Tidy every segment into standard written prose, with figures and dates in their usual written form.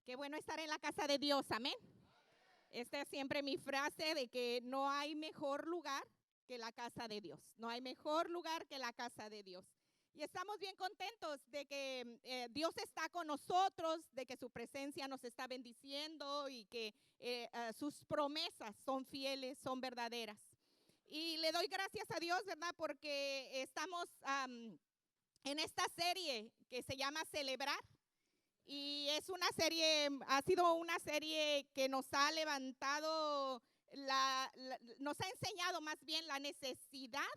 Qué bueno estar en la casa de Dios, amén. Esta es siempre mi frase de que no hay mejor lugar que la casa de Dios. No hay mejor lugar que la casa de Dios. Y estamos bien contentos de que Dios está con nosotros, de que su presencia nos está bendiciendo y que sus promesas son fieles, son verdaderas. Y le doy gracias a Dios, ¿verdad? Porque estamos en esta serie que se llama Celebrar. Y es una serie, ha sido una serie que nos ha levantado, nos ha enseñado más bien la necesidad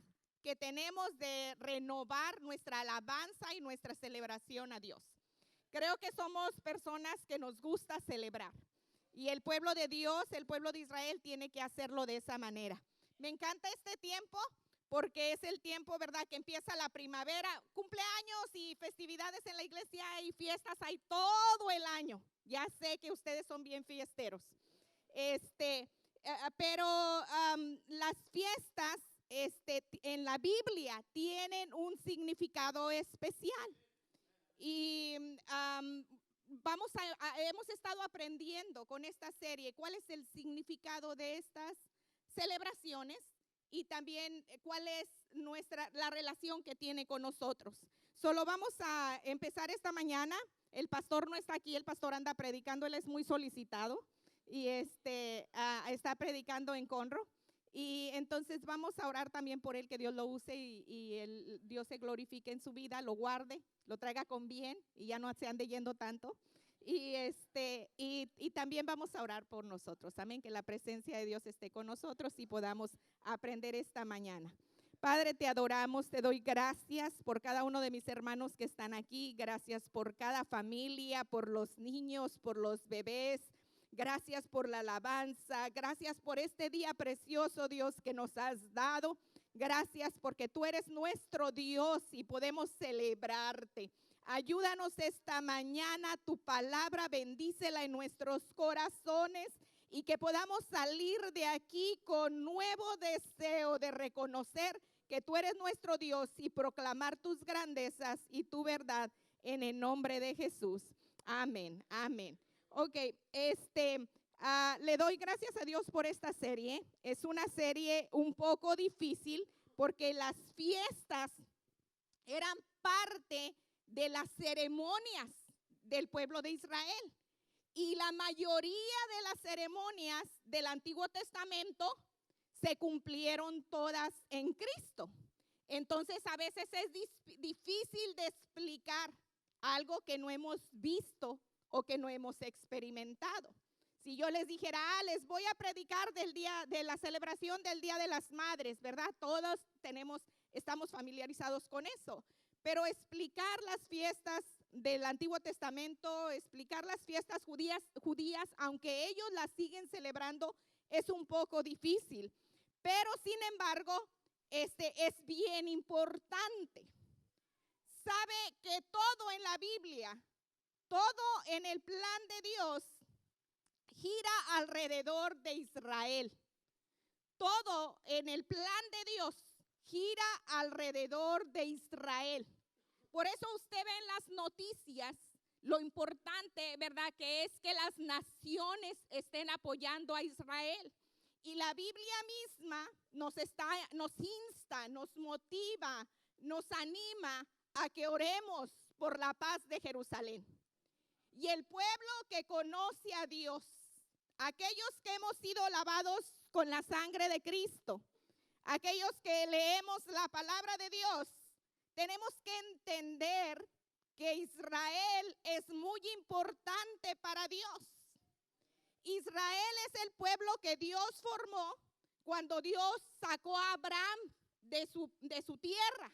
que tenemos de renovar nuestra alabanza y nuestra celebración a Dios. Creo que somos personas que nos gusta celebrar. Y el pueblo de Dios, el pueblo de Israel, tiene que hacerlo de esa manera. Me encanta este tiempo porque es el tiempo, ¿verdad?, que empieza la primavera, cumpleaños y festividades en la iglesia y fiestas hay todo el año. Ya sé que ustedes son bien fiesteros. Pero las fiestas en la Biblia tienen un significado especial. Y hemos estado aprendiendo con esta serie cuál es el significado de estas celebraciones y también cuál es la relación que tiene con nosotros. Solo vamos a empezar esta mañana. El pastor no está aquí, el pastor anda predicando, él es muy solicitado y está predicando en Conroe. Y entonces vamos a orar también por él, que Dios lo use y Dios se glorifique en su vida, lo guarde, lo traiga con bien y ya no se ande yendo tanto. Y también vamos a orar por nosotros, amén, que la presencia de Dios esté con nosotros y podamos aprender esta mañana. Padre, te adoramos, te doy gracias por cada uno de mis hermanos que están aquí, gracias por cada familia, por los niños, por los bebés, gracias por la alabanza, gracias por este día precioso, Dios, que nos has dado, gracias porque tú eres nuestro Dios y podemos celebrarte. Ayúdanos esta mañana, tu palabra bendícela en nuestros corazones y que podamos salir de aquí con nuevo deseo de reconocer que tú eres nuestro Dios y proclamar tus grandezas y tu verdad en el nombre de Jesús. Amén, amén. Ok, le doy gracias a Dios por esta serie. Es una serie un poco difícil porque las fiestas eran parte de las ceremonias del pueblo de Israel. Y la mayoría de las ceremonias del Antiguo Testamento se cumplieron todas en Cristo. Entonces a veces es difícil de explicar algo que no hemos visto o que no hemos experimentado. Si yo les dijera, les voy a predicar del día de la celebración del Día de las Madres, ¿verdad? Todos estamos familiarizados con eso. Pero explicar las fiestas del Antiguo Testamento, explicar las fiestas judías, aunque ellos las siguen celebrando, es un poco difícil. Pero sin embargo, es bien importante. Sabe que todo en la Biblia, todo en el plan de Dios, gira alrededor de Israel. Todo en el plan de Dios gira alrededor de Israel. Por eso usted ve en las noticias lo importante, ¿verdad?, que es que las naciones estén apoyando a Israel. Y la Biblia misma nos insta, nos motiva, nos anima a que oremos por la paz de Jerusalén. Y el pueblo que conoce a Dios, aquellos que hemos sido lavados con la sangre de Cristo, aquellos que leemos la palabra de Dios, tenemos que entender que Israel es muy importante para Dios. Israel es el pueblo que Dios formó cuando Dios sacó a Abraham de su tierra.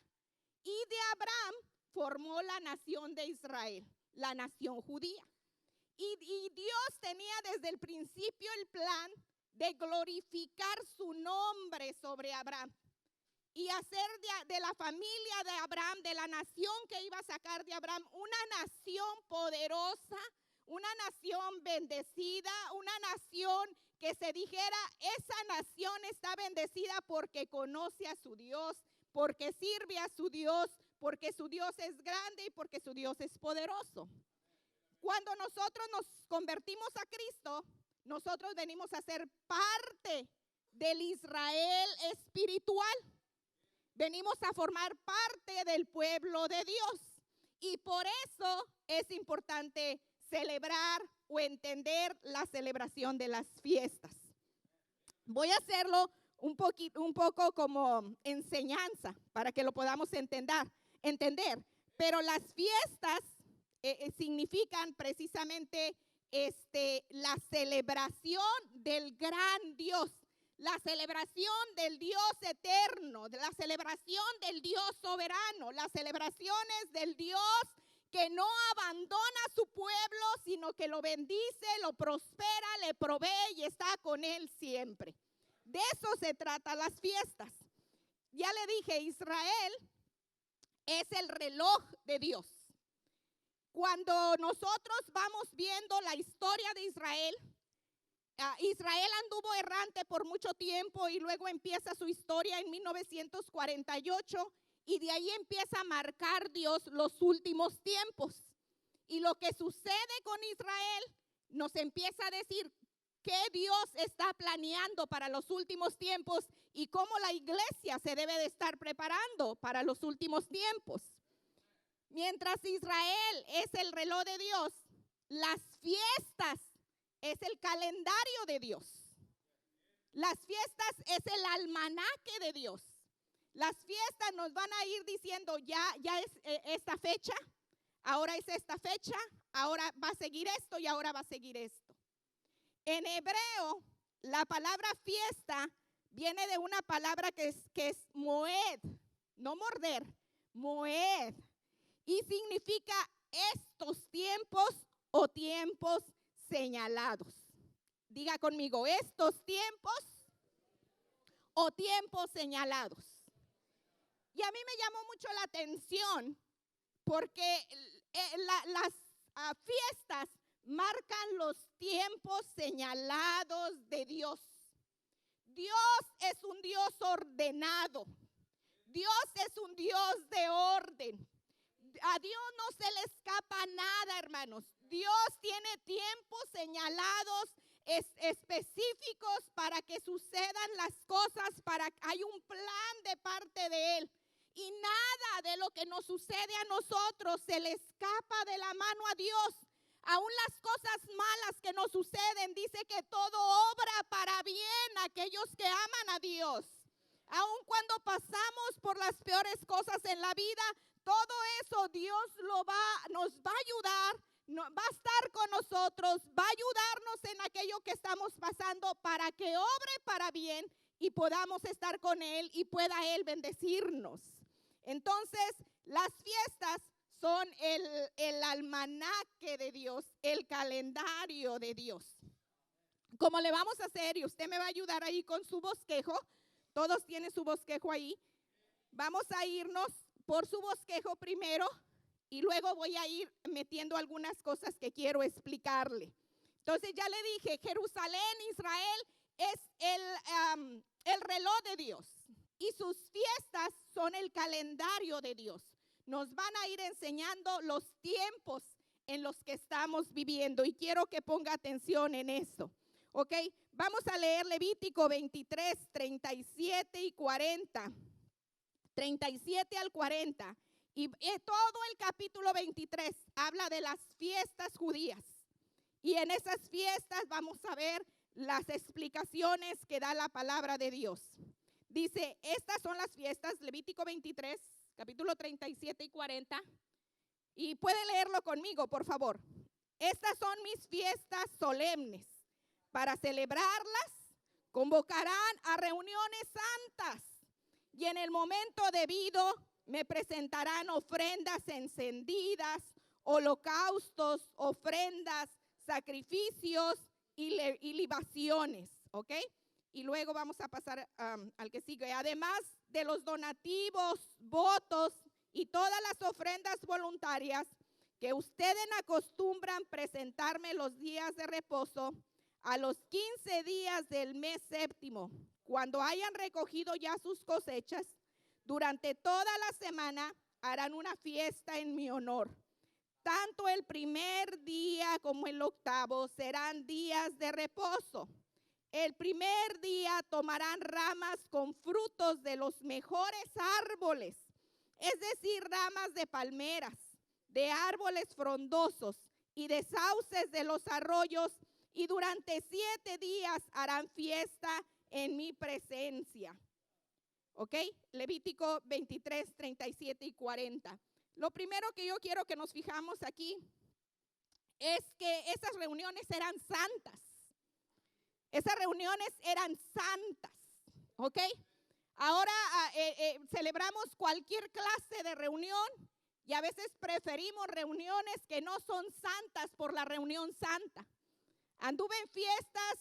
Y de Abraham formó la nación de Israel, la nación judía. Y Dios tenía desde el principio el plan de glorificar su nombre sobre Abraham y hacer de la familia de Abraham, de la nación que iba a sacar de Abraham, una nación poderosa, una nación bendecida, una nación que se dijera, esa nación está bendecida porque conoce a su Dios, porque sirve a su Dios, porque su Dios es grande y porque su Dios es poderoso. Cuando nosotros nos convertimos a Cristo, nosotros venimos a ser parte del Israel espiritual. Venimos a formar parte del pueblo de Dios. Y por eso es importante celebrar o entender la celebración de las fiestas. Voy a hacerlo un poco como enseñanza para que lo podamos entender. Pero las fiestas significan precisamente la celebración del gran Dios, la celebración del Dios eterno, la celebración del Dios soberano, las celebraciones del Dios que no abandona a su pueblo, sino que lo bendice, lo prospera, le provee y está con él siempre. De eso se trata las fiestas. Ya le dije, Israel es el reloj de Dios. Cuando nosotros vamos viendo la historia de Israel, Israel anduvo errante por mucho tiempo y luego empieza su historia en 1948 y de ahí empieza a marcar Dios los últimos tiempos. Y lo que sucede con Israel nos empieza a decir qué Dios está planeando para los últimos tiempos y cómo la iglesia se debe de estar preparando para los últimos tiempos. Mientras Israel es el reloj de Dios, las fiestas es el calendario de Dios. Las fiestas es el almanaque de Dios. Las fiestas nos van a ir diciendo, ya es esta fecha, ahora es esta fecha, ahora va a seguir esto y ahora va a seguir esto. En hebreo, la palabra fiesta viene de una palabra que es moed, no morder, moed. Y significa estos tiempos o tiempos señalados. Diga conmigo, estos tiempos o tiempos señalados. Y a mí me llamó mucho la atención porque las fiestas marcan los tiempos señalados de Dios. Dios es un Dios ordenado. Dios es un Dios de orden. A Dios no se le escapa nada, hermanos. Dios tiene tiempos señalados específicos para que sucedan las cosas, hay un plan de parte de Él. Y nada de lo que nos sucede a nosotros se le escapa de la mano a Dios. Aún las cosas malas que nos suceden, dice que todo obra para bien a aquellos que aman a Dios. Aún cuando pasamos por las peores cosas en la vida, todo eso Dios nos va a ayudar, va a estar con nosotros, va a ayudarnos en aquello que estamos pasando para que obre para bien y podamos estar con Él y pueda Él bendecirnos. Entonces, las fiestas son el almanaque de Dios, el calendario de Dios. ¿Cómo le vamos a hacer? Y usted me va a ayudar ahí con su bosquejo. Todos tienen su bosquejo ahí. Vamos a irnos por su bosquejo primero y luego voy a ir metiendo algunas cosas que quiero explicarle. Entonces ya le dije, Jerusalén, Israel es el reloj de Dios y sus fiestas son el calendario de Dios. Nos van a ir enseñando los tiempos en los que estamos viviendo y quiero que ponga atención en eso. ¿Ok? Vamos a leer Levítico 23, 37 y 40. 37 al 40. Y todo el capítulo 23 habla de las fiestas judías. Y en esas fiestas vamos a ver las explicaciones que da la palabra de Dios. Dice, estas son las fiestas, Levítico 23, capítulo 37 y 40. Y puede leerlo conmigo, por favor. Estas son mis fiestas solemnes. Para celebrarlas, convocarán a reuniones santas. Y en el momento debido me presentarán ofrendas encendidas, holocaustos, ofrendas, sacrificios y libaciones, ¿ok? Y luego vamos a pasar al que sigue. Además de los donativos, votos y todas las ofrendas voluntarias que ustedes acostumbran presentarme los días de reposo, a los 15 días del mes séptimo, cuando hayan recogido ya sus cosechas, durante toda la semana harán una fiesta en mi honor. Tanto el primer día como el octavo serán días de reposo. El primer día tomarán ramas con frutos de los mejores árboles, es decir, ramas de palmeras, de árboles frondosos y de sauces de los arroyos, y durante 7 días harán fiesta en mi presencia. ¿Ok? Levítico 23, 37 y 40. Lo primero que yo quiero que nos fijamos aquí es que esas reuniones eran santas. Esas reuniones eran santas. ¿Ok? Ahora celebramos cualquier clase de reunión y a veces preferimos reuniones que no son santas por la reunión santa. Anduve en fiestas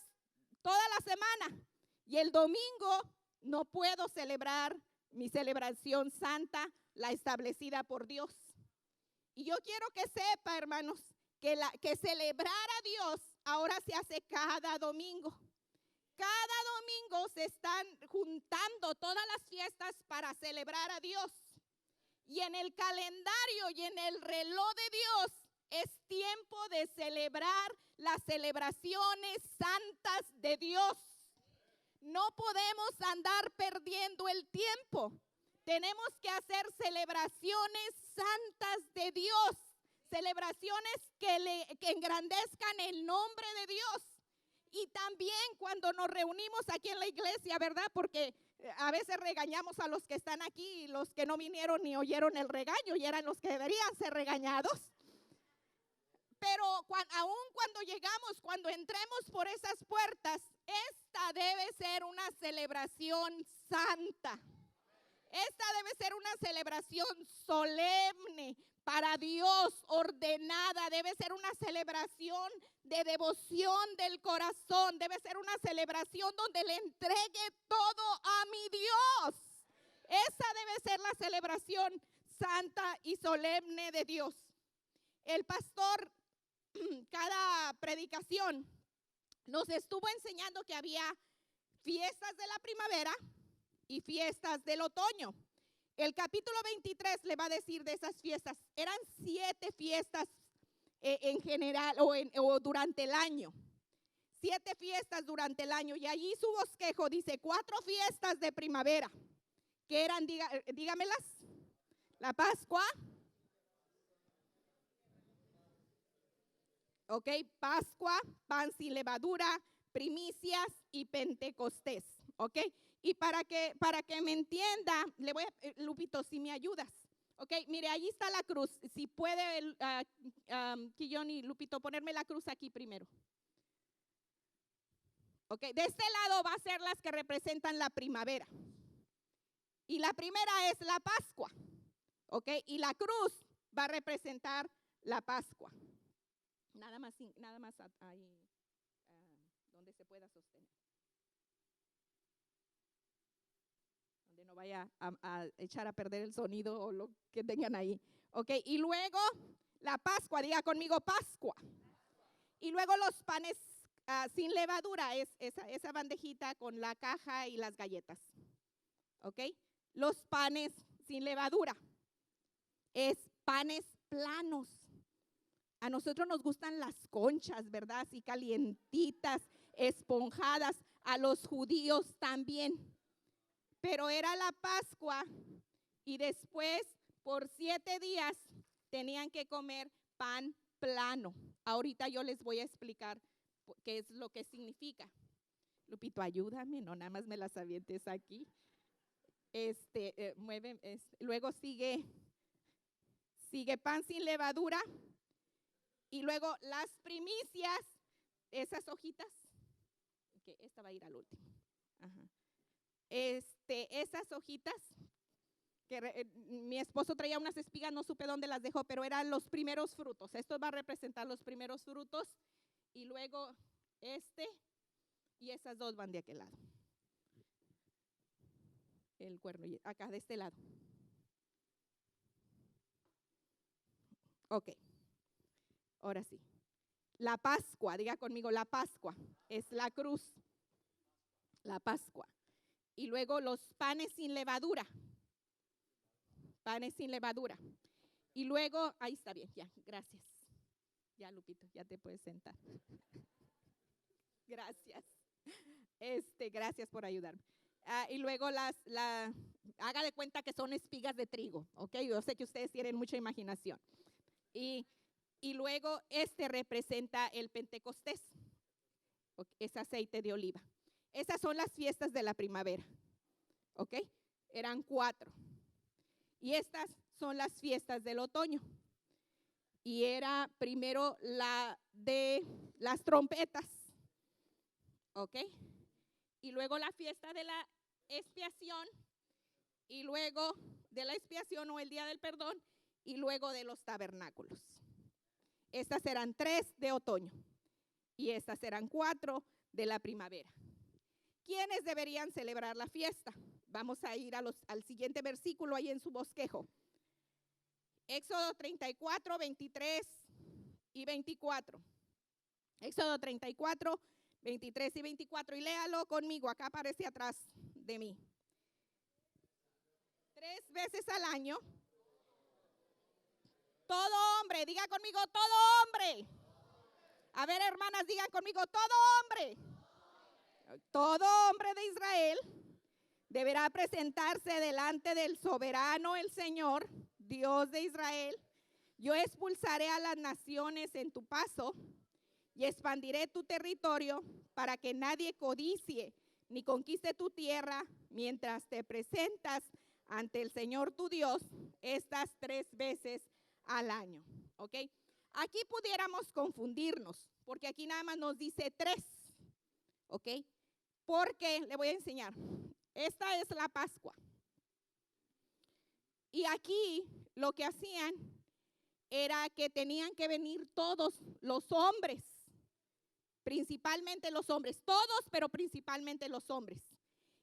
toda la semana y el domingo no puedo celebrar mi celebración santa, la establecida por Dios. Y yo quiero que sepa, hermanos, que celebrar a Dios ahora se hace cada domingo. Cada domingo se están juntando todas las fiestas para celebrar a Dios. Y en el calendario y en el reloj de Dios es tiempo de celebrar las celebraciones santas de Dios. No podemos andar perdiendo el tiempo. Tenemos que hacer celebraciones santas de Dios. Celebraciones que engrandezcan el nombre de Dios. Y también cuando nos reunimos aquí en la iglesia, ¿verdad? Porque a veces regañamos a los que están aquí y los que no vinieron ni oyeron el regaño y eran los que deberían ser regañados. Pero aún cuando llegamos, cuando entremos por esas puertas, esta debe ser una celebración santa. Esta debe ser una celebración solemne para Dios, ordenada. Debe ser una celebración de devoción del corazón. Debe ser una celebración donde le entregue todo a mi Dios. Esa debe ser la celebración santa y solemne de Dios. El pastor, cada predicación, nos estuvo enseñando que había fiestas de la primavera y fiestas del otoño. El capítulo 23 le va a decir de esas fiestas. Eran 7 fiestas en general o durante el año. 7 fiestas durante el año. Y allí su bosquejo dice 4 fiestas de primavera. Que eran, dígamelas. La Pascua. Ok, Pascua, pan sin levadura, primicias y Pentecostés. Ok. Y para que me entienda, le voy a, Lupito, si me ayudas. Ok, mire, ahí está la cruz. Si puede, Quillón y Lupito, ponerme la cruz aquí primero. Ok, de este lado va a ser las que representan la primavera. Y la primera es la Pascua. Ok, y la cruz va a representar la Pascua. Nada más ahí donde se pueda sostener. No vaya a echar a perder el sonido o lo que tengan ahí. Ok, y luego la Pascua, diga conmigo Pascua. Y luego los panes sin levadura, es esa bandejita con la caja y las galletas. Ok, los panes sin levadura es panes planos. A nosotros nos gustan las conchas, ¿verdad? Así calientitas, esponjadas. A los judíos también. Pero era la Pascua y después por 7 días tenían que comer pan plano. Ahorita yo les voy a explicar qué es lo que significa. Lupito, ayúdame, no nada más me las avientes aquí. Luego sigue pan sin levadura y luego las primicias, esas hojitas, que esta va a ir al último. Ajá. Esas hojitas que mi esposo traía unas espigas, no supe dónde las dejó, pero eran los primeros frutos. Esto va a representar los primeros frutos y luego y esas dos van de aquel lado. El cuerno acá de este lado. Ok, ahora sí. La Pascua, diga conmigo, la Pascua es la cruz. La Pascua. Y luego los panes sin levadura. Panes sin levadura. Y luego, ahí está bien, ya, gracias. Ya, Lupito, ya te puedes sentar. Gracias. Gracias por ayudarme. Y luego haga de cuenta que son espigas de trigo, ¿ok? Yo sé que ustedes tienen mucha imaginación. Y luego representa el Pentecostés, es aceite de oliva. Esas son las fiestas de la primavera, ¿ok? Eran 4. Y estas son las fiestas del otoño. Y era primero la de las trompetas, ¿ok? Y luego la fiesta de la expiación, y luego de la expiación o el día del perdón, y luego de los tabernáculos. Estas eran 3 de otoño y estas eran 4 de la primavera. ¿Quiénes deberían celebrar la fiesta? Vamos a ir al siguiente versículo ahí en su bosquejo. Éxodo 34, 23 y 24. Éxodo 34, 23 y 24. Y léalo conmigo, acá aparece atrás de mí. 3 veces al año. Todo hombre, diga conmigo, todo hombre. A ver, hermanas, digan conmigo, todo hombre. Todo hombre de Israel deberá presentarse delante del soberano, el Señor, Dios de Israel. Yo expulsaré a las naciones en tu paso y expandiré tu territorio para que nadie codicie ni conquiste tu tierra mientras te presentas ante el Señor tu Dios estas 3 veces al año, ¿ok? Aquí pudiéramos confundirnos, porque aquí nada más nos dice 3, ¿ok? Porque le voy a enseñar. Esta es la Pascua. Y aquí lo que hacían era que tenían que venir todos los hombres, principalmente los hombres, todos, pero principalmente los hombres.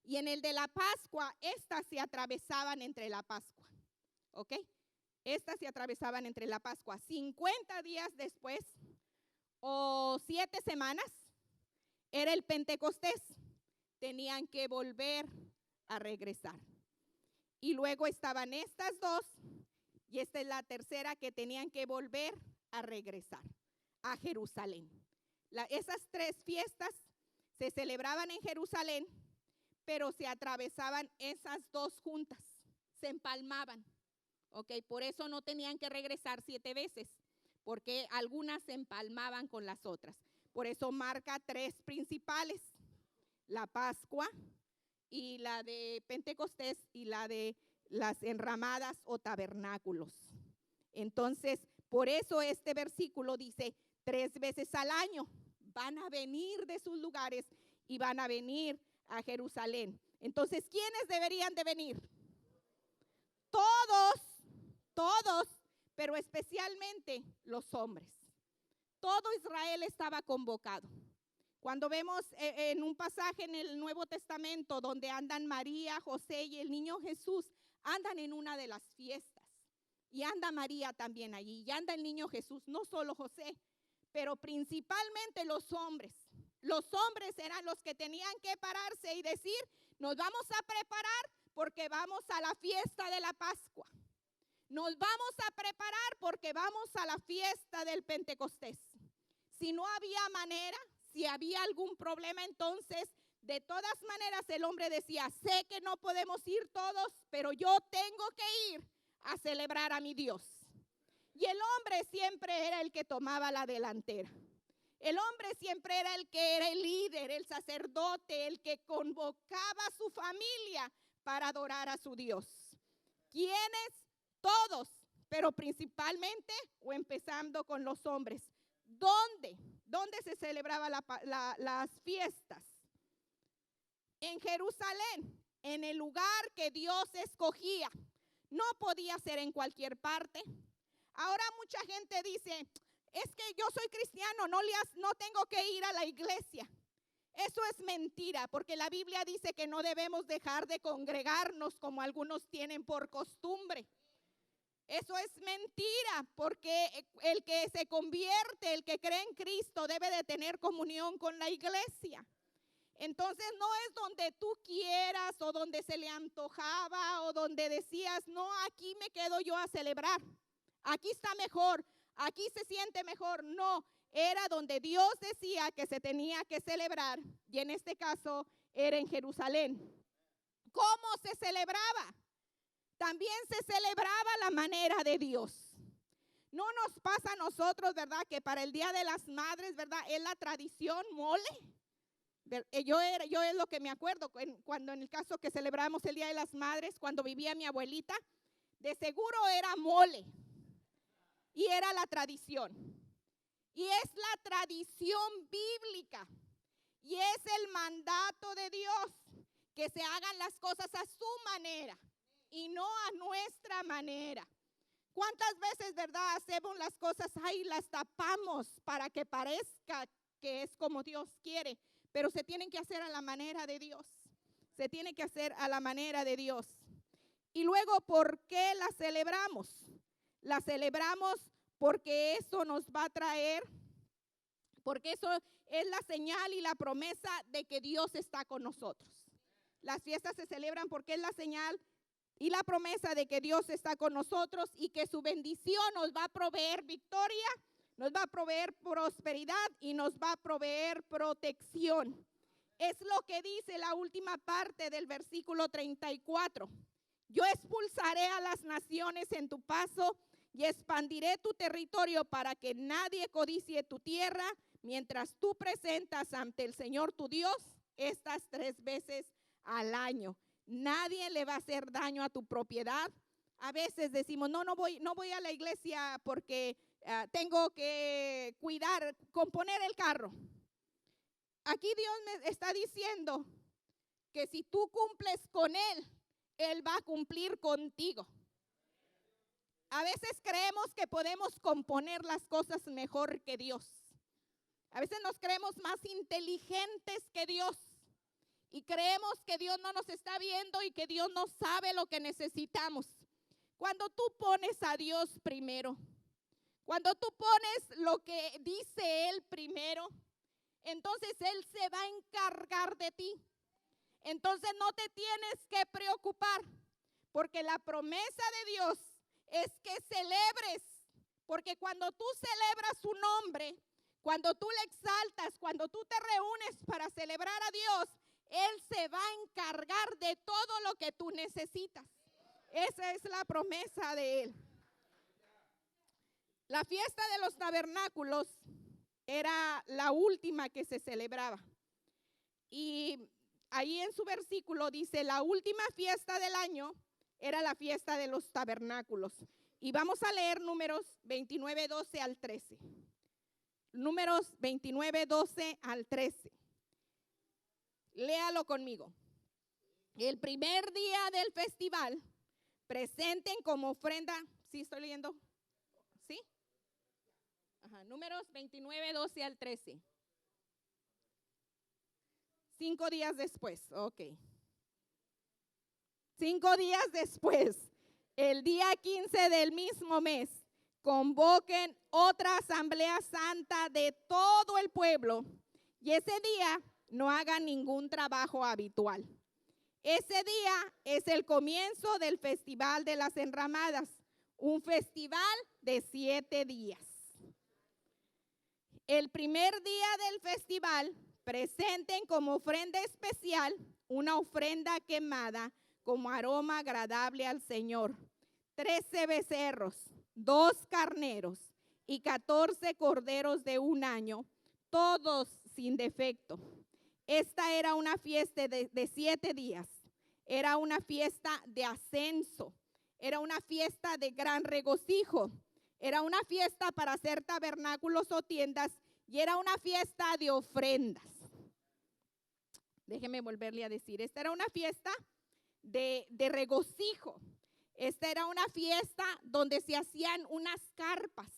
Y en el de la Pascua, estas se atravesaban entre la Pascua, ¿ok? Estas se atravesaban entre la Pascua. 50 días después, o 7 semanas, era el Pentecostés. Tenían que volver a regresar. Y luego estaban estas 2, y esta es la tercera, que tenían que volver a regresar a Jerusalén. Esas 3 fiestas se celebraban en Jerusalén, pero se atravesaban esas 2 juntas, se empalmaban, ¿ok? Por eso no tenían que regresar 7 veces, porque algunas se empalmaban con las otras. Por eso marca 3 principales: la Pascua y la de Pentecostés y la de las enramadas o tabernáculos. Entonces, por eso este versículo dice 3 veces al año van a venir de sus lugares y van a venir a Jerusalén. Entonces, ¿quiénes deberían de venir? Todos, pero especialmente los hombres. Todo Israel estaba convocado. Cuando vemos en un pasaje en el Nuevo Testamento donde andan María, José y el niño Jesús, andan en una de las fiestas. Y anda María también allí, y anda el niño Jesús, no solo José, pero principalmente los hombres. Los hombres eran los que tenían que pararse y decir: nos vamos a preparar porque vamos a la fiesta de la Pascua. Nos vamos a preparar porque vamos a la fiesta del Pentecostés. Si no había manera, si había algún problema, entonces de todas maneras el hombre decía: sé que no podemos ir todos, pero yo tengo que ir a celebrar a mi Dios. Y el hombre siempre era el que tomaba la delantera. El hombre siempre era el que era el líder, el sacerdote, el que convocaba a su familia para adorar a su Dios. ¿Quiénes? Todos, pero principalmente o empezando con los hombres. ¿Dónde se celebraban las fiestas? En Jerusalén, en el lugar que Dios escogía. No podía ser en cualquier parte. Ahora mucha gente dice: es que yo soy cristiano, no tengo que ir a la iglesia. Eso es mentira, porque la Biblia dice que no debemos dejar de congregarnos como algunos tienen por costumbre. Eso es mentira, porque el que se convierte, el que cree en Cristo, debe de tener comunión con la iglesia. Entonces no es donde tú quieras o donde se le antojaba o donde decías: no, aquí me quedo yo a celebrar. Aquí está mejor. aquí se siente mejor. No, era donde Dios decía que se tenía que celebrar, y en este caso era en Jerusalén. ¿Cómo se celebraba? También se celebraba la manera de Dios. No nos pasa a nosotros, ¿verdad? Que para el Día de las Madres, ¿verdad? Es la tradición mole. Yo es lo que me acuerdo, cuando en el caso que celebramos el Día de las Madres, cuando vivía mi abuelita, de seguro era mole. Y era la tradición. Y es la tradición bíblica. Y es el mandato de Dios, que se hagan las cosas a su manera y no a nuestra manera. ¿Cuántas veces, verdad, hacemos las cosas ahí, las tapamos para que parezca que es como Dios quiere? Pero se tienen que hacer a la manera de Dios. Se tiene que hacer a la manera de Dios. Y luego, ¿por qué la celebramos? La celebramos porque eso nos va a traer, porque eso es la señal y la promesa de que Dios está con nosotros. Las fiestas se celebran porque es la señal y la promesa de que Dios está con nosotros y que su bendición nos va a proveer victoria, nos va a proveer prosperidad y nos va a proveer protección. Es lo que dice la última parte del versículo 34. Yo expulsaré a las naciones en tu paso y expandiré tu territorio para que nadie codicie tu tierra mientras tú presentas ante el Señor tu Dios estas 3 veces al año. Nadie le va a hacer daño a tu propiedad. A veces decimos, no voy a la iglesia porque tengo que componer el carro. Aquí Dios me está diciendo que si tú cumples con Él, Él va a cumplir contigo. A veces creemos que podemos componer las cosas mejor que Dios. A veces nos creemos más inteligentes que Dios. Y creemos que Dios no nos está viendo y que Dios no sabe lo que necesitamos. Cuando tú pones a Dios primero, cuando tú pones lo que dice Él primero, entonces Él se va a encargar de ti. Entonces no te tienes que preocupar, porque la promesa de Dios es que celebres, porque cuando tú celebras su nombre, cuando tú le exaltas, cuando tú te reúnes para celebrar a Dios, Él se va a encargar de todo lo que tú necesitas. Esa es la promesa de Él. La fiesta de los tabernáculos era la última que se celebraba. Y ahí en su versículo dice, la última fiesta del año era la fiesta de los tabernáculos. Y vamos a leer Números 29, 12 al 13. Números 29, 12 al 13. Léalo conmigo. El primer día del festival, presenten como ofrenda. ¿Sí estoy leyendo? ¿Sí? Ajá, Números 29, 12 al 13. 5 días después, ok. 5 días después, el día 15 del mismo mes, convoquen otra asamblea santa de todo el pueblo. Y ese día no hagan ningún trabajo habitual. Ese día es el comienzo del Festival de las Enramadas, un festival de 7 días. El primer día del festival, presenten como ofrenda especial una ofrenda quemada como aroma agradable al Señor. 13 becerros, 2 carneros y 14 corderos de 1 año, todos sin defecto. Esta era una fiesta de 7 días. Era una fiesta de ascenso. Era una fiesta de gran regocijo. Era una fiesta para hacer tabernáculos o tiendas. Y era una fiesta de ofrendas. Déjeme volverle a decir. Esta era una fiesta de regocijo. Esta era una fiesta donde se hacían unas carpas.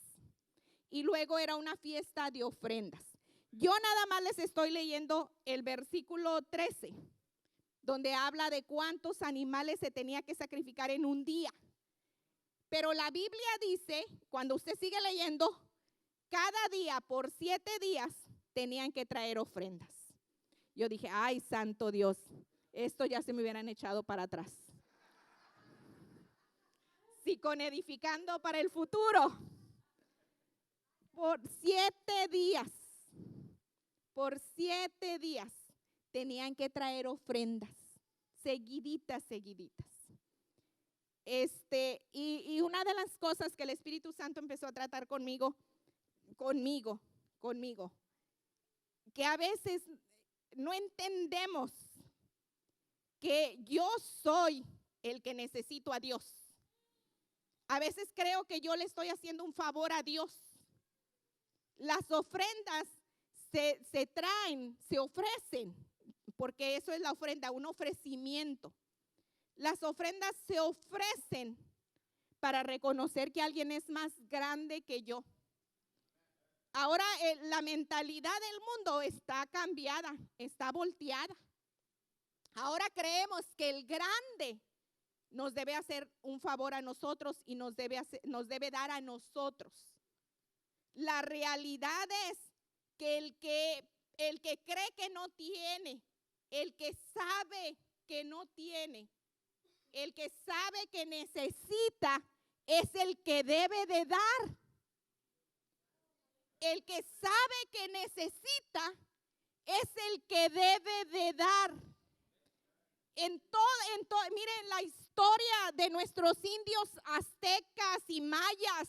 Y luego era una fiesta de ofrendas. Yo nada más les estoy leyendo el versículo 13, donde habla de cuántos animales se tenía que sacrificar en un día. Pero la Biblia dice, cuando usted sigue leyendo, cada día por 7 días tenían que traer ofrendas. Yo dije, ay, santo Dios, esto ya se me hubieran echado para atrás. Si con edificando para el futuro por 7 días, por 7 días tenían que traer ofrendas, seguiditas. Y una de las cosas que el Espíritu Santo empezó a tratar conmigo, que a veces no entendemos que yo soy el que necesito a Dios. A veces creo que yo le estoy haciendo un favor a Dios. Las ofrendas se traen, se ofrecen, porque eso es la ofrenda, un ofrecimiento. Las ofrendas se ofrecen para reconocer que alguien es más grande que yo. Ahora la mentalidad del mundo está cambiada, está volteada. Ahora creemos que el grande nos debe hacer un favor a nosotros y nos debe dar a nosotros. La realidad es que el que cree que no tiene, el que sabe que no tiene, el que sabe que necesita, es el que debe de dar. El que sabe que necesita es el que debe de dar. Miren la historia de nuestros indios aztecas y mayas.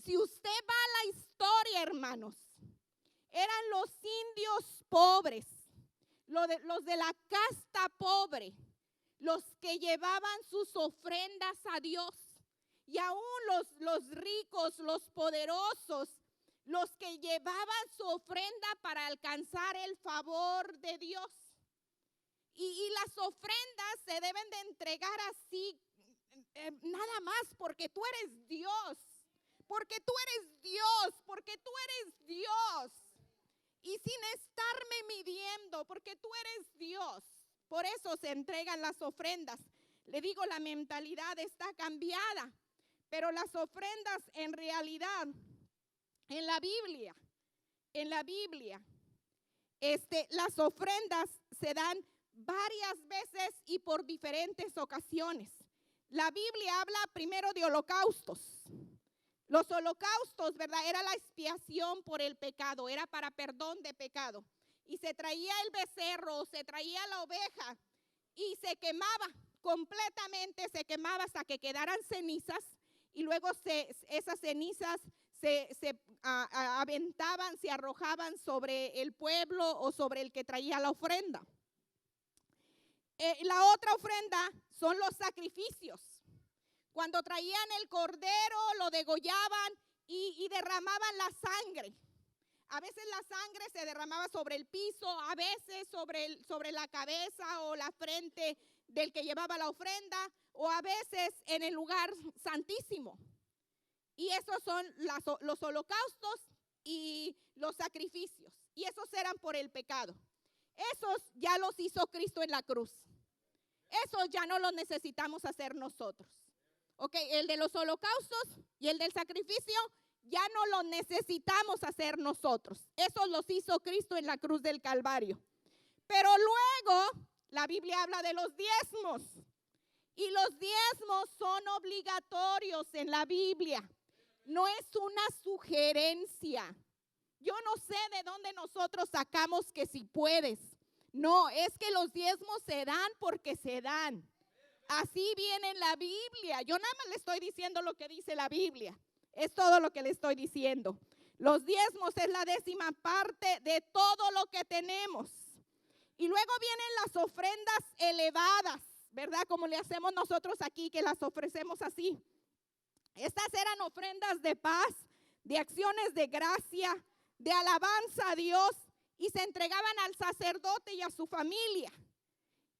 Si usted va a la historia, hermanos, eran los indios pobres, los de la casta pobre, los que llevaban sus ofrendas a Dios. Y aún los ricos, los poderosos, los que llevaban su ofrenda para alcanzar el favor de Dios. Y las ofrendas se deben de entregar así, nada más porque tú eres Dios. Porque tú eres Dios, porque tú eres Dios. Y sin estarme midiendo, porque tú eres Dios. Por eso se entregan las ofrendas. Le digo, la mentalidad está cambiada. Pero las ofrendas en realidad, en la Biblia, las ofrendas se dan varias veces y por diferentes ocasiones. La Biblia habla primero de holocaustos. Los holocaustos, ¿verdad? Era la expiación por el pecado, era para perdón de pecado. Y se traía el becerro, se traía la oveja y se quemaba completamente, se quemaba hasta que quedaran cenizas. Y luego esas cenizas se aventaban, se arrojaban sobre el pueblo o sobre el que traía la ofrenda. La otra ofrenda son los sacrificios. Cuando traían el cordero, lo degollaban y derramaban la sangre. A veces la sangre se derramaba sobre el piso, a veces sobre la cabeza o la frente del que llevaba la ofrenda, o a veces en el lugar santísimo. Y esos son los holocaustos y los sacrificios. Y esos eran por el pecado. Esos ya los hizo Cristo en la cruz. Esos ya no los necesitamos hacer nosotros. Ok, el de los holocaustos y el del sacrificio ya no los necesitamos hacer nosotros. Esos los hizo Cristo en la cruz del Calvario. Pero luego la Biblia habla de los diezmos. Y los diezmos son obligatorios en la Biblia. No es una sugerencia. Yo no sé de dónde nosotros sacamos que si puedes. No, es que los diezmos se dan porque se dan. Así viene en la Biblia. Yo nada más le estoy diciendo lo que dice la Biblia. Es todo lo que le estoy diciendo. Los diezmos es la 10ª parte de todo lo que tenemos. Y luego vienen las ofrendas elevadas, ¿verdad? Como le hacemos nosotros aquí, que las ofrecemos así. Estas eran ofrendas de paz, de acciones de gracia, de alabanza a Dios, y se entregaban al sacerdote y a su familia.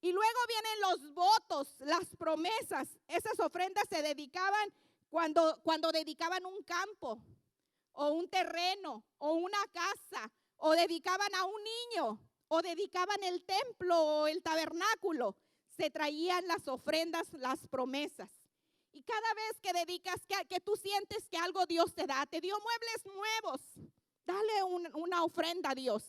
Y luego vienen los votos, las promesas. Esas ofrendas se dedicaban cuando dedicaban un campo, o un terreno, o una casa, o dedicaban a un niño, o dedicaban el templo o el tabernáculo. Se traían las ofrendas, las promesas. Y cada vez que dedicas, que tú sientes que algo Dios te da, te dio muebles nuevos, dale una ofrenda a Dios.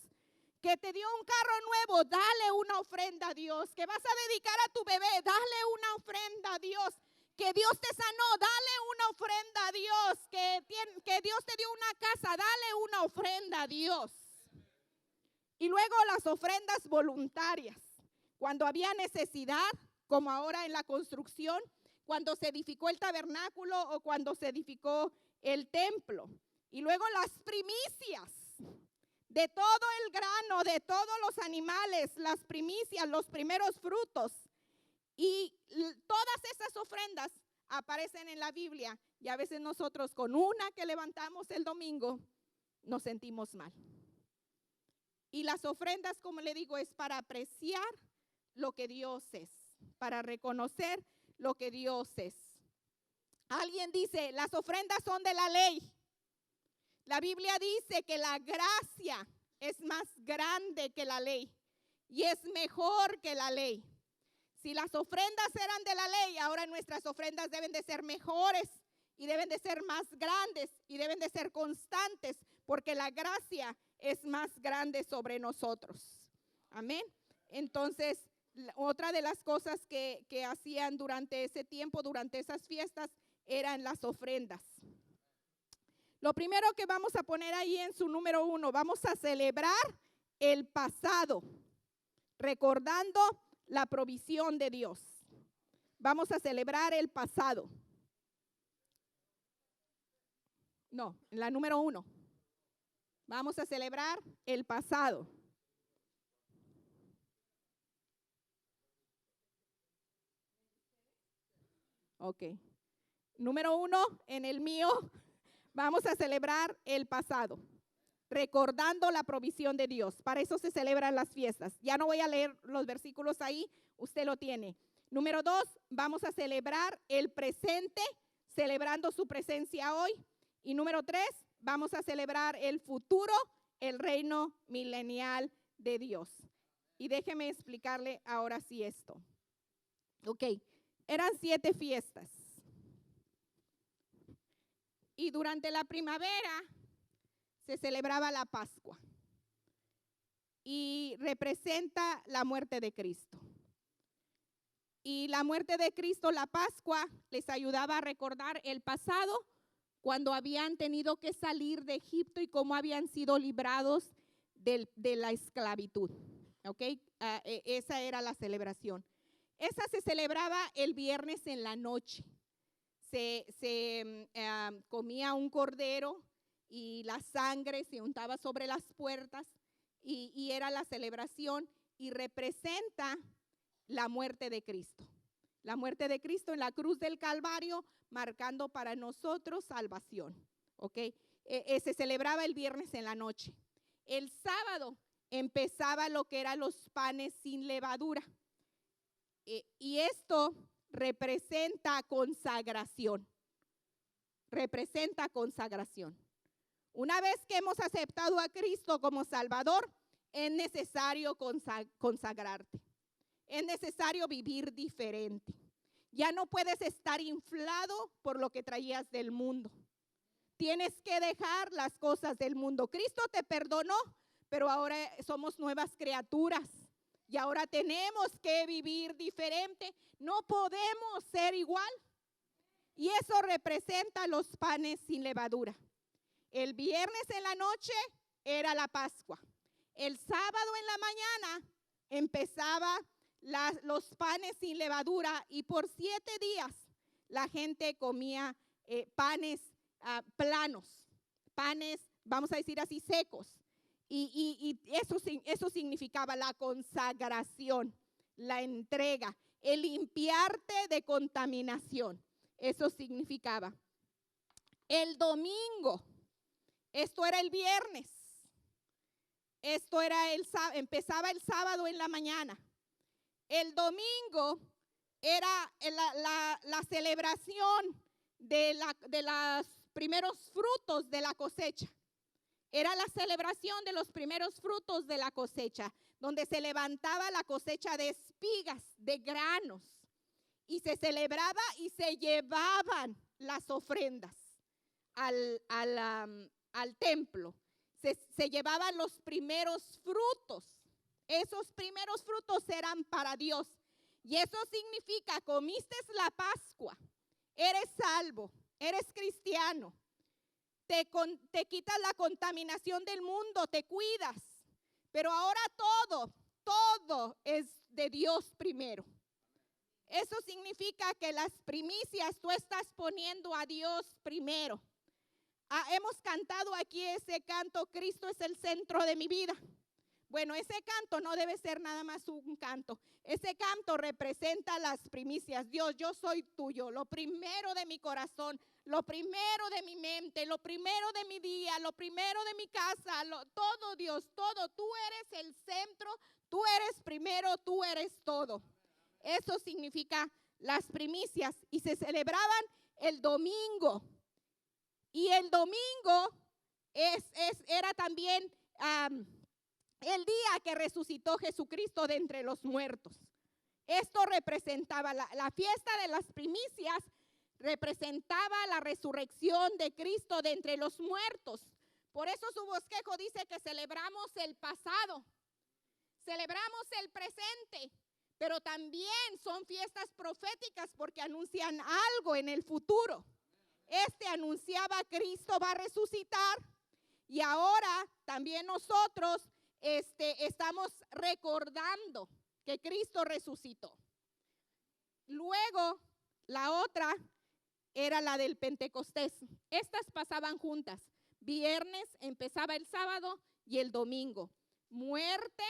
Que te dio un carro nuevo, dale una ofrenda a Dios. Que vas a dedicar a tu bebé, dale una ofrenda a Dios. Que Dios te sanó, dale una una ofrenda a Dios, que Dios te dio una casa, dale una ofrenda a Dios. Y luego las ofrendas voluntarias, cuando había necesidad, como ahora en la construcción, cuando se edificó el tabernáculo o cuando se edificó el templo. Y luego las primicias de todo el grano, de todos los animales, las primicias, los primeros frutos. Y todas esas ofrendas aparecen en la Biblia, y a veces nosotros con una que levantamos el domingo nos sentimos mal. Y las ofrendas, como le digo, es para apreciar lo que Dios es, para reconocer lo que Dios es. Alguien dice, las ofrendas son de la ley. La Biblia dice que la gracia es más grande que la ley y es mejor que la ley. Si las ofrendas eran de la ley, ahora nuestras ofrendas deben de ser mejores y deben de ser más grandes y deben de ser constantes, porque la gracia es más grande sobre nosotros. Amén. Entonces, otra de las cosas que hacían durante ese tiempo, durante esas fiestas, eran las ofrendas. Lo primero que vamos a poner ahí en su número 1, vamos a celebrar el pasado, recordando la provisión de Dios. Vamos a celebrar el pasado. No, en la número 1. Vamos a celebrar el pasado. Ok. Número 1, en el mío, vamos a celebrar el pasado, recordando la provisión de Dios. Para eso se celebran las fiestas. Ya no voy a leer los versículos ahí, usted lo tiene. Número 2, vamos a celebrar el presente, celebrando su presencia hoy. Y número 3, vamos a celebrar el futuro, el reino milenial de Dios. Y déjeme explicarle ahora sí esto. Ok, eran 7 fiestas. Y durante la primavera se celebraba la Pascua. Y representa la muerte de Cristo. Y la muerte de Cristo, la Pascua, les ayudaba a recordar el pasado, cuando habían tenido que salir de Egipto y cómo habían sido librados de la esclavitud. ¿Ok? Esa era la celebración. Esa se celebraba el viernes en la noche. Se comía un cordero y la sangre se untaba sobre las puertas y era la celebración y representa la muerte de Cristo. La muerte de Cristo en la cruz del Calvario, marcando para nosotros salvación. ¿Ok? Se celebraba el viernes en la noche. El sábado empezaba lo que eran los panes sin levadura. Y esto representa consagración. Representa consagración. Una vez que hemos aceptado a Cristo como Salvador, es necesario consagrarte. Es necesario vivir diferente. Ya no puedes estar inflado por lo que traías del mundo. Tienes que dejar las cosas del mundo. Cristo te perdonó, pero ahora somos nuevas criaturas. Y ahora tenemos que vivir diferente. No podemos ser igual. Y eso representa los panes sin levadura. El viernes en la noche era la Pascua. El sábado en la mañana empezaba los panes sin levadura y por 7 días la gente comía panes planos, panes, vamos a decir así, secos. Y eso significaba la consagración, la entrega, el limpiarte de contaminación. Eso significaba. El domingo, esto era el viernes, esto era empezaba el sábado en la mañana. El domingo era la celebración de los primeros frutos de la cosecha. Era la celebración de los primeros frutos de la cosecha, donde se levantaba la cosecha de espigas, de granos, y se celebraba y se llevaban las ofrendas al templo. Se llevaban los primeros frutos. Esos primeros frutos eran para Dios. Y eso significa, comiste la Pascua, eres salvo, eres cristiano, te quitas la contaminación del mundo, te cuidas, pero ahora todo es de Dios primero. Eso significa que las primicias tú estás poniendo a Dios primero. Hemos cantado aquí ese canto, Cristo es el centro de mi vida. Bueno, ese canto no debe ser nada más un canto. Ese canto representa las primicias. Dios, yo soy tuyo, lo primero de mi corazón, lo primero de mi mente, lo primero de mi día, lo primero de mi casa, todo Dios, todo. Tú eres el centro, tú eres primero, tú eres todo. Eso significa las primicias y se celebraban el domingo. Y el domingo era también el día que resucitó Jesucristo de entre los muertos. Esto representaba la fiesta de las primicias, representaba la resurrección de Cristo de entre los muertos. Por eso su bosquejo dice que celebramos el pasado, celebramos el presente, pero también son fiestas proféticas porque anuncian algo en el futuro. Anunciaba Cristo va a resucitar y ahora también nosotros estamos recordando que Cristo resucitó. Luego la otra era la del Pentecostés. Estas pasaban juntas. Viernes empezaba el sábado y el domingo. Muerte,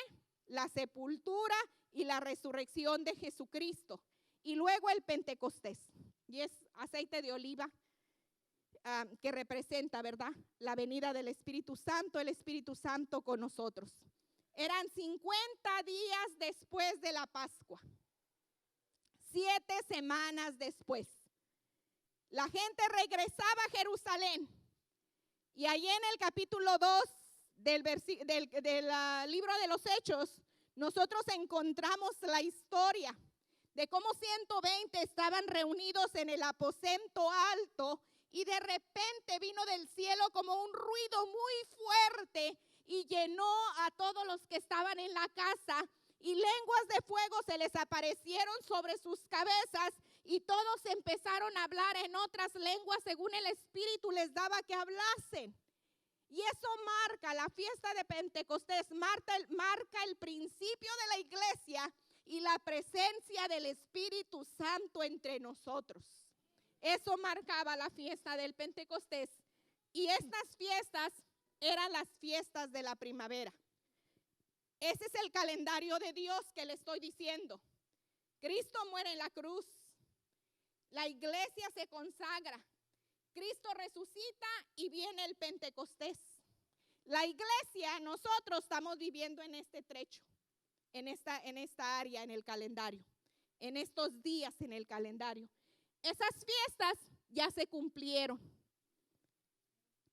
la sepultura y la resurrección de Jesucristo. Y luego el Pentecostés. Y es aceite de oliva. Que representa, ¿verdad? La venida del Espíritu Santo, el Espíritu Santo con nosotros. Eran 50 días después de la Pascua, 7 semanas después. La gente regresaba a Jerusalén y ahí en el capítulo 2 del libro de los Hechos, nosotros encontramos la historia de cómo 120 estaban reunidos en el aposento alto. Y de repente vino del cielo como un ruido muy fuerte y llenó a todos los que estaban en la casa. Y lenguas de fuego se les aparecieron sobre sus cabezas y todos empezaron a hablar en otras lenguas según el Espíritu les daba que hablasen. Y eso marca la fiesta de Pentecostés, marca el principio de la iglesia y la presencia del Espíritu Santo entre nosotros. Eso marcaba la fiesta del Pentecostés. Y estas fiestas eran las fiestas de la primavera. Ese es el calendario de Dios que le estoy diciendo. Cristo muere en la cruz. La iglesia se consagra. Cristo resucita y viene el Pentecostés. La iglesia, nosotros estamos viviendo en este trecho, en esta área, en el calendario, en estos días en el calendario. Esas fiestas ya se cumplieron,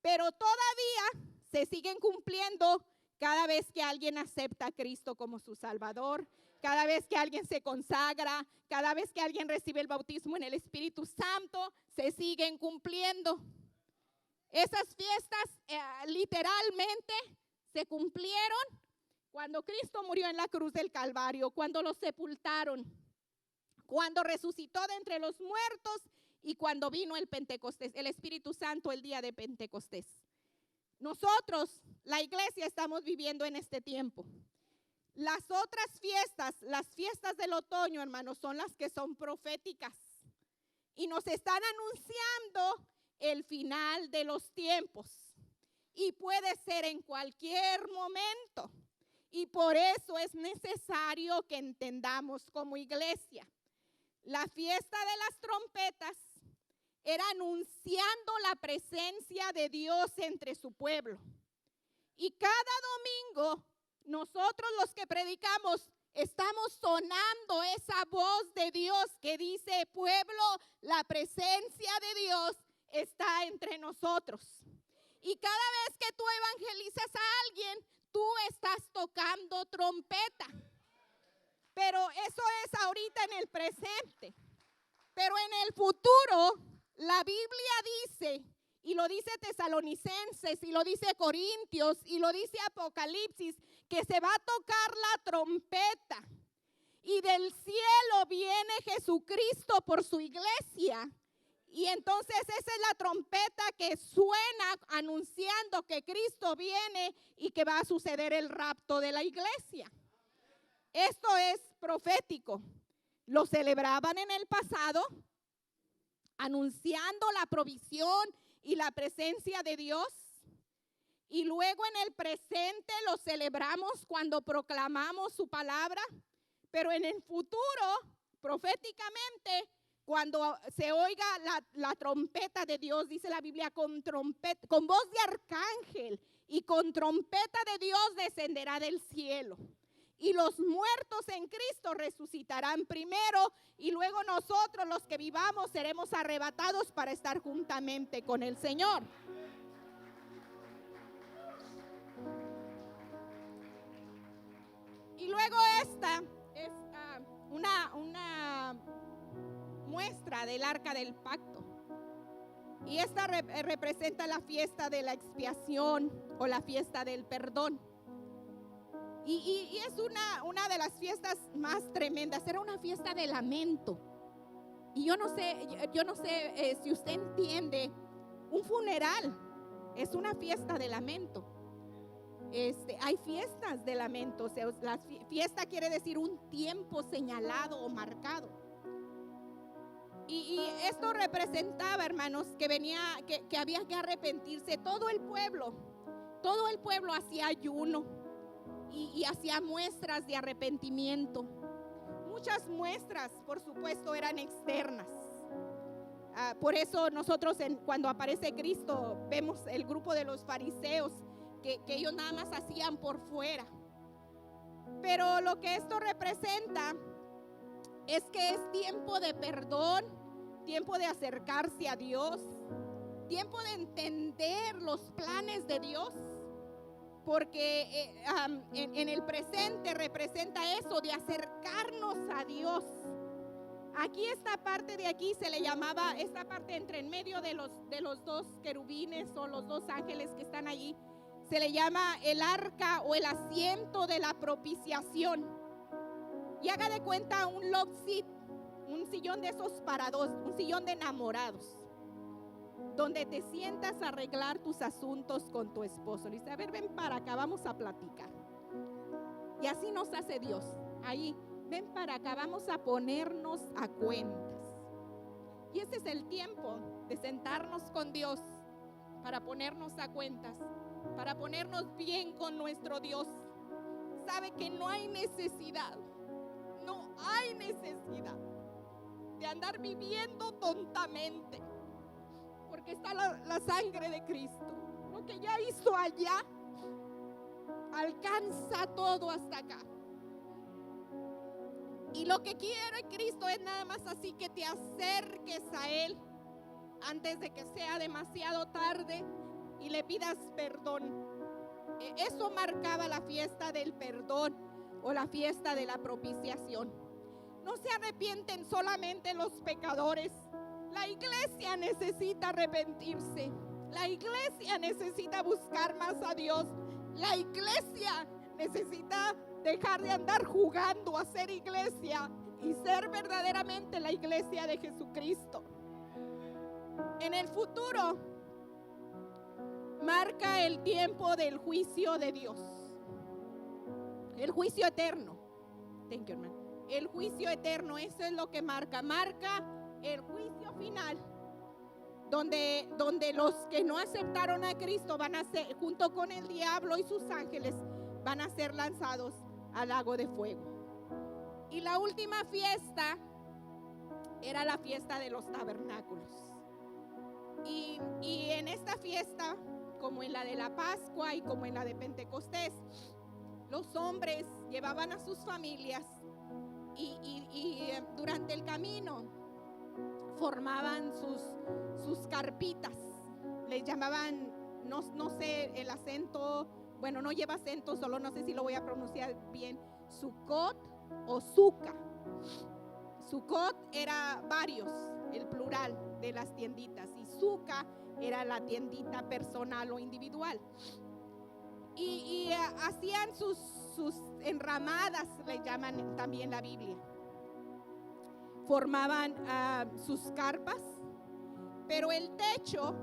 pero todavía se siguen cumpliendo cada vez que alguien acepta a Cristo como su Salvador, cada vez que alguien se consagra, cada vez que alguien recibe el bautismo en el Espíritu Santo, se siguen cumpliendo. Esas fiestas literalmente se cumplieron cuando Cristo murió en la cruz del Calvario, cuando lo sepultaron, cuando resucitó de entre los muertos y cuando vino el Pentecostés, el Espíritu Santo el día de Pentecostés. Nosotros, la iglesia, estamos viviendo en este tiempo. Las otras fiestas, las fiestas del otoño, hermanos, son las que son proféticas y nos están anunciando el final de los tiempos y puede ser en cualquier momento. Y por eso es necesario que entendamos como iglesia. La fiesta de las trompetas era anunciando la presencia de Dios entre su pueblo. Y cada domingo nosotros los que predicamos estamos sonando esa voz de Dios que dice: pueblo, la presencia de Dios está entre nosotros. Y cada vez que tú evangelizas a alguien, tú estás tocando trompeta. Pero eso es ahorita en el presente. Pero en el futuro, la Biblia dice, y lo dice Tesalonicenses, y lo dice Corintios, y lo dice Apocalipsis, que se va a tocar la trompeta. Y del cielo viene Jesucristo por su iglesia. Y entonces esa es la trompeta que suena anunciando que Cristo viene y que va a suceder el rapto de la iglesia. Esto es profético. Lo celebraban en el pasado, anunciando la provisión y la presencia de Dios. Y luego en el presente lo celebramos cuando proclamamos su palabra. Pero en el futuro, proféticamente, cuando se oiga la trompeta de Dios, dice la Biblia, con voz de arcángel y con trompeta de Dios descenderá del cielo. Y los muertos en Cristo resucitarán primero y luego nosotros los que vivamos seremos arrebatados para estar juntamente con el Señor. Y luego esta es una muestra del arca del pacto. Y esta representa la fiesta de la expiación o la fiesta del perdón. Y es una de las fiestas más tremendas. Era una fiesta de lamento. Y yo no sé si usted entiende, un funeral es una fiesta de lamento. Hay fiestas de lamento. O sea, la fiesta quiere decir un tiempo señalado o marcado. Y esto representaba, hermanos, que había que arrepentirse. Todo el pueblo hacía ayuno y hacía muestras de arrepentimiento. Muchas muestras, por supuesto, eran externas. Por eso nosotros cuando aparece Cristo vemos el grupo de los fariseos que ellos nada más hacían por fuera. Pero lo que esto representa es que es tiempo de perdón, tiempo de acercarse a Dios, tiempo de entender los planes de Dios, porque en el presente representa eso, de acercarnos a Dios. Aquí esta parte de aquí se le llamaba, esta parte entre en medio de los dos querubines o los dos ángeles que están allí, se le llama el arca o el asiento de la propiciación. Y haga de cuenta un love seat, un sillón de esos para dos, un sillón de enamorados, donde te sientas a arreglar tus asuntos con tu esposo. Le dice, a ver, ven para acá, vamos a platicar. Y así nos hace Dios. Ahí, ven para acá, vamos a ponernos a cuentas. Y ese es el tiempo de sentarnos con Dios para ponernos a cuentas, para ponernos bien con nuestro Dios. Sabe que no hay necesidad de andar viviendo tontamente, porque está la sangre de Cristo. Lo que ya hizo allá alcanza todo hasta acá. Y lo que quiere Cristo es nada más así que te acerques a Él antes de que sea demasiado tarde y le pidas perdón. Eso marcaba la fiesta del perdón o la fiesta de la propiciación. No se arrepienten solamente los pecadores. La iglesia necesita arrepentirse. La iglesia necesita buscar más a Dios. La iglesia necesita dejar de andar jugando a ser iglesia y ser verdaderamente la iglesia de Jesucristo. En el futuro marca el tiempo del juicio de Dios. El juicio eterno. Thank you, hermano. El juicio eterno, eso es lo que marca el juicio final, donde los que no aceptaron a Cristo van a ser, junto con el diablo y sus ángeles, van a ser lanzados al lago de fuego. Y la última fiesta era la fiesta de los tabernáculos. Y en esta fiesta, como en la de la Pascua y como en la de Pentecostés, los hombres llevaban a sus familias y durante el camino formaban sus carpitas. Les llamaban, no sé el acento, bueno, no lleva acento, solo no sé si lo voy a pronunciar bien, Sucot o Suca. Sucot era varios, el plural de las tienditas, y Suca era la tiendita personal o individual. Y hacían sus enramadas, le llaman también la Biblia. Formaban sus carpas pero el techo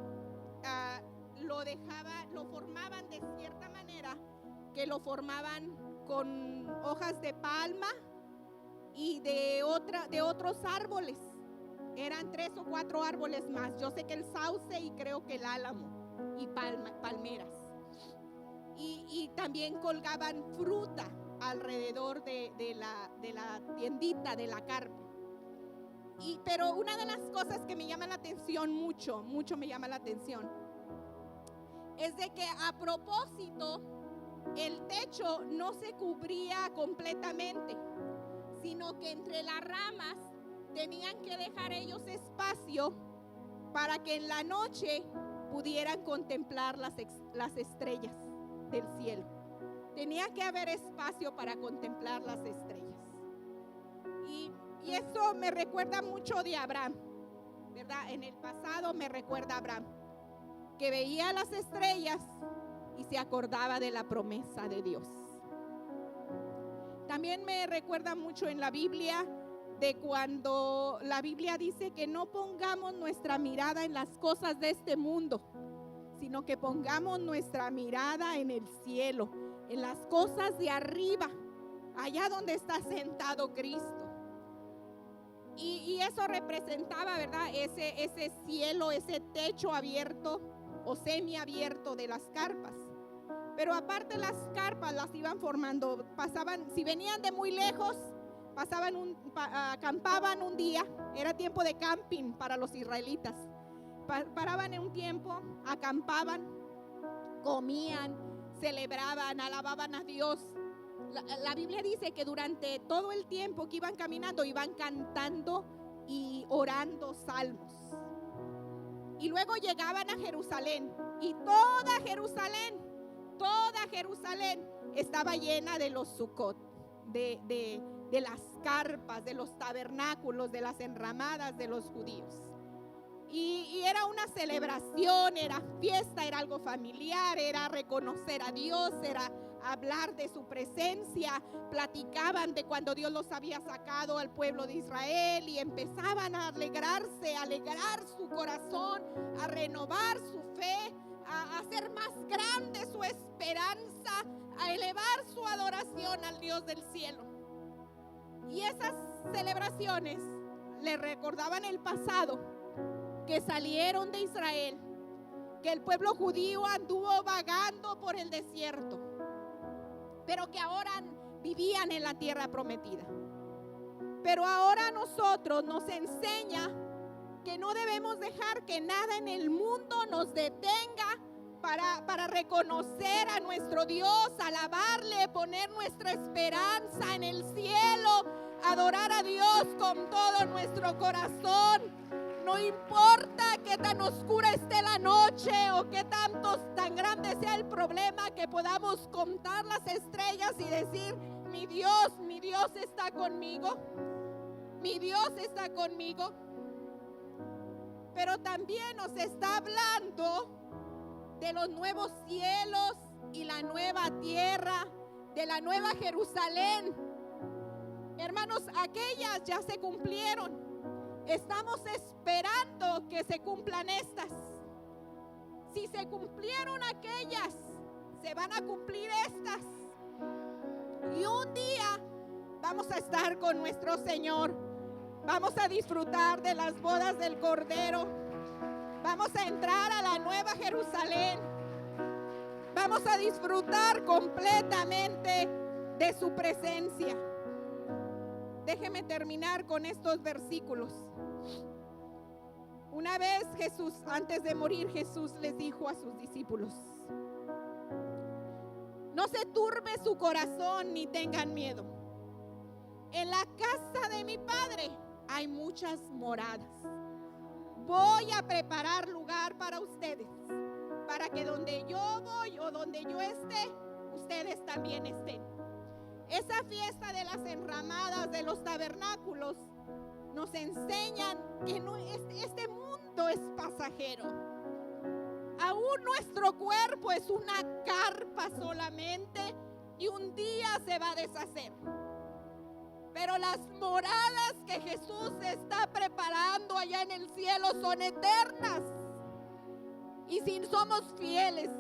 lo formaban de cierta manera, que lo formaban con hojas de palma y de otros árboles. Eran 3 o 4 árboles más. Yo sé que el sauce y creo que el álamo y palmeras. Y también colgaban fruta alrededor de la tiendita de la carpa. Pero una de las cosas que me llama la atención, mucho me llama la atención, es de que a propósito el techo no se cubría completamente, sino que entre las ramas tenían que dejar ellos espacio para que en la noche pudieran contemplar las estrellas del cielo. Tenía que haber espacio para contemplar las estrellas. Y eso me recuerda mucho de Abraham, ¿verdad? En el pasado me recuerda a Abraham, que veía las estrellas y se acordaba de la promesa de Dios. También me recuerda mucho en la Biblia de cuando la Biblia dice que no pongamos nuestra mirada en las cosas de este mundo, sino que pongamos nuestra mirada en el cielo, en las cosas de arriba, allá donde está sentado Cristo. Y eso representaba, ¿verdad? Ese cielo, ese techo abierto o semiabierto de las carpas. Pero aparte las carpas las iban formando, si venían de muy lejos, acampaban un día, era tiempo de camping para los israelitas. Paraban en un tiempo, acampaban, comían, celebraban, alababan a Dios. La Biblia dice que durante todo el tiempo que iban caminando, iban cantando y orando salmos. Y luego llegaban a Jerusalén, y toda Jerusalén estaba llena de los Sucot, de las carpas, de los tabernáculos, de las enramadas de los judíos. Y era una celebración, era fiesta, era algo familiar, era reconocer a Dios, era hablar de su presencia. Platicaban de cuando Dios los había sacado al pueblo de Israel y empezaban a alegrarse, a alegrar su corazón, a renovar su fe, a hacer más grande su esperanza, a elevar su adoración al Dios del cielo. Y esas celebraciones le recordaban el pasado, que salieron de Israel, que el pueblo judío anduvo vagando por el desierto, pero que ahora vivían en la tierra prometida. Pero ahora nosotros nos enseña que no debemos dejar que nada en el mundo nos detenga para reconocer a nuestro Dios, alabarle, poner nuestra esperanza en el cielo, adorar a Dios con todo nuestro corazón. No importa qué tan oscura esté la noche o qué tan grande sea el problema, que podamos contar las estrellas y decir: mi Dios está conmigo, mi Dios está conmigo. Pero también nos está hablando de los nuevos cielos y la nueva tierra, de la nueva Jerusalén. Hermanos, aquellas ya se cumplieron. Estamos esperando que se cumplan estas. Si se cumplieron aquellas, se van a cumplir estas. Y un día vamos a estar con nuestro Señor. Vamos a disfrutar de las bodas del Cordero. Vamos a entrar a la nueva Jerusalén. Vamos a disfrutar completamente de su presencia. Déjeme terminar con estos versículos. Una vez Jesús, antes de morir, Jesús les dijo a sus discípulos: no se turbe su corazón ni tengan miedo. En la casa de mi Padre hay muchas moradas. Voy a preparar lugar para ustedes, para que donde yo voy o donde yo esté, ustedes también estén. Esa fiesta de las enramadas, de los tabernáculos, nos enseñan que este mundo es pasajero. Aún nuestro cuerpo es una carpa solamente y un día se va a deshacer. Pero las moradas que Jesús está preparando allá en el cielo son eternas. Y si somos fieles,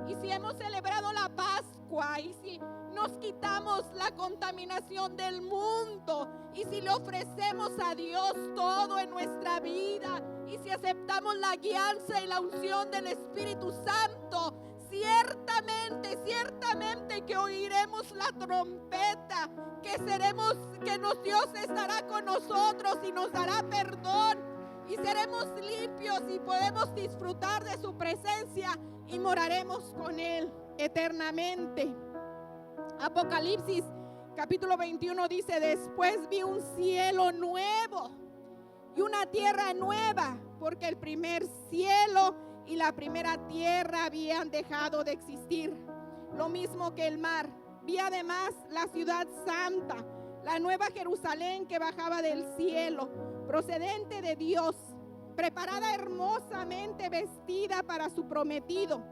y si hemos celebrado la Pascua, y si nos quitamos la contaminación del mundo, y si le ofrecemos a Dios todo en nuestra vida, y si aceptamos la guianza y la unción del Espíritu Santo, ciertamente que oiremos la trompeta, que Dios estará con nosotros y nos dará perdón, y seremos limpios y podemos disfrutar de su presencia y moraremos con Él eternamente. Apocalipsis capítulo 21 dice: después vi un cielo nuevo y una tierra nueva, porque el primer cielo y la primera tierra habían dejado de existir, lo mismo que el mar. Vi además la ciudad santa, la nueva Jerusalén, que bajaba del cielo, procedente de Dios, preparada hermosamente, vestida para su prometido.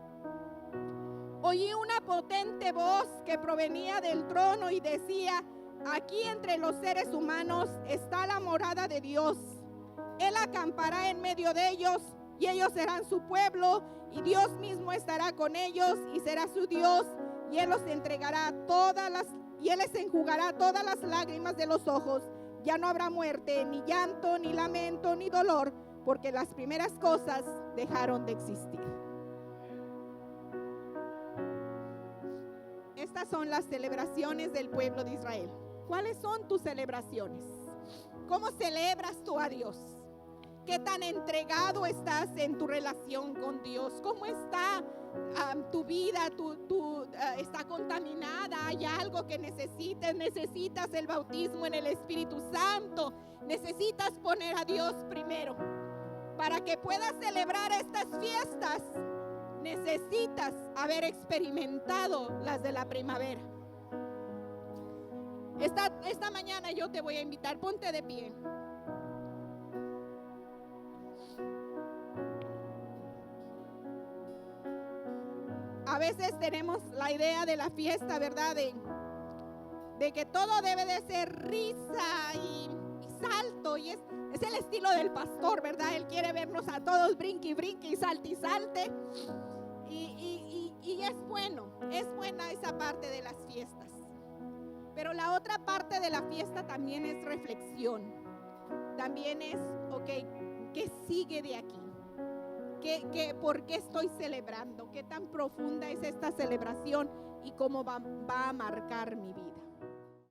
Oí una potente voz que provenía del trono y decía: aquí entre los seres humanos está la morada de Dios. Él acampará en medio de ellos, y ellos serán su pueblo, y Dios mismo estará con ellos y será su Dios, y Él les enjugará todas las lágrimas de los ojos. Ya no habrá muerte, ni llanto, ni lamento, ni dolor, porque las primeras cosas dejaron de existir. Estas son las celebraciones del pueblo de Israel. ¿Cuáles son tus celebraciones? ¿Cómo celebras tú a Dios? ¿Qué tan entregado estás en tu relación con Dios? ¿Cómo está tu vida? ¿Está contaminada? ¿Hay algo que necesites? ¿Necesitas el bautismo en el Espíritu Santo? ¿Necesitas poner a Dios primero? Para que puedas celebrar estas fiestas, necesitas haber experimentado las de la primavera. Esta mañana yo te voy a invitar, ponte de pie. A veces tenemos la idea de la fiesta, ¿verdad? De que todo debe de ser risa y salto, y es el estilo del pastor, ¿verdad? Él quiere vernos a todos brinque y salte. Y es buena esa parte de las fiestas. Pero la otra parte de la fiesta también es reflexión. También es, ¿qué sigue de aquí? ¿Por qué estoy celebrando? ¿Qué tan profunda es esta celebración? Y cómo va a marcar mi vida.